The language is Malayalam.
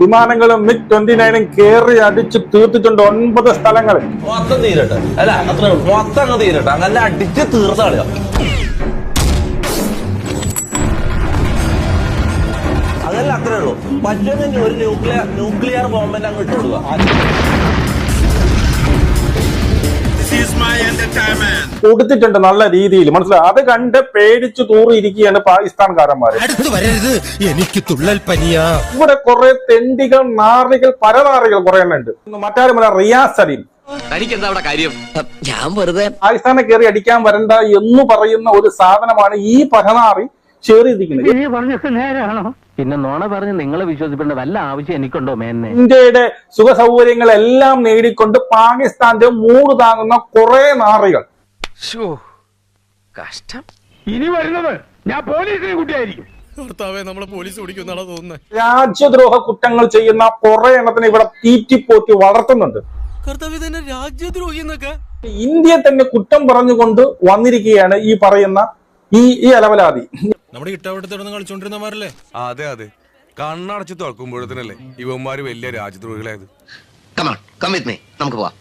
വിമാനങ്ങളും MiG-29 കയറി അടിച്ച് തീർത്തിട്ടുണ്ട് 9 സ്ഥലങ്ങളിൽ. മൊത്തം തീരട്ടെ അല്ല അത്ര മൊത്തം അങ്ങ് തീരട്ടെ അങ്ങനെ അടിച്ച് തീർത്താളിയോ. അതല്ല അത്രേ ഉള്ളൂ. പറ്റുമെങ്കിൽ ഒരു ന്യൂക്ലിയർ ബോംബിന്റെ അങ്ങ് ഇട്ട് കൊടുക്കുക. കൊടുത്തിട്ടുണ്ട് നല്ല രീതിയിൽ, മനസ്സിലായി. അത് കണ്ട് പേടിച്ചു തൂറിയിരിക്കുകയാണ് പാകിസ്ഥാൻകാരന്മാര്. എനിക്ക് തുള്ളൽ പനിയാ. ഇവിടെ കുറെ തെണ്ടികൾ, നാറികൾ, പരനാറികൾ കുറെ എണ്ണം ഉണ്ട്. മറ്റാരുമല്ല, റിയാസ് സലീം. ഞാൻ വെറുതെ പാകിസ്ഥാനെ കയറി അടിക്കാൻ വരണ്ട എന്ന് പറയുന്ന ഒരു സാധനമാണ് ഈ പരനാറി ചേർന്നിരിക്കുന്നത്. പിന്നെ നോണ പറഞ്ഞ് നിങ്ങളെ വിശ്വസിക്കേണ്ട വല്ല ആവശ്യം എനിക്കുണ്ടോ മേന്നെ? ഇന്ത്യയുടെ സുഖ സൗകര്യങ്ങളെല്ലാം നേടിക്കൊണ്ട് പാകിസ്ഥാന്റെ മൂട് താങ്ങുന്ന കുറെ നാറികൾ. കഷ്ടം. ഇനി വരുന്നത് ഞാൻ പോലീസിനെ കൂട്ടിയായിരിക്കും. ഭർത്താവെ നമ്മളെ പോലീസ് ഓടിക്കുന്നാണോ തോന്നുന്നത്? രാജ്യദ്രോഹ കുറ്റങ്ങൾ ചെയ്യുന്ന കുറെ എണ്ണത്തിനെ ഇവിടെ തീറ്റിപ്പോറ്റി വളർത്തുന്നുണ്ട്. കർത്താവ് തന്നെ രാജ്യദ്രോഹി എന്നൊക്കെ ഇന്ത്യയെ തന്നെ കുറ്റം പറഞ്ഞുകൊണ്ട് വന്നിരിക്കുകയാണ് ഈ പറയുന്ന ഈ അലവലാതി. നമ്മുടെ ഇട്ടവിടത്തോടൊന്നും കളിച്ചോണ്ടിരുന്നമാരല്ലേ? അതെ അതെ, കണ്ണടച്ച് തുറക്കുമ്പോഴത്തേനല്ലേ ഇവന്മാര് വലിയ രാജ്യദ്രോഹികളായത്. നമുക്ക് പോവാം.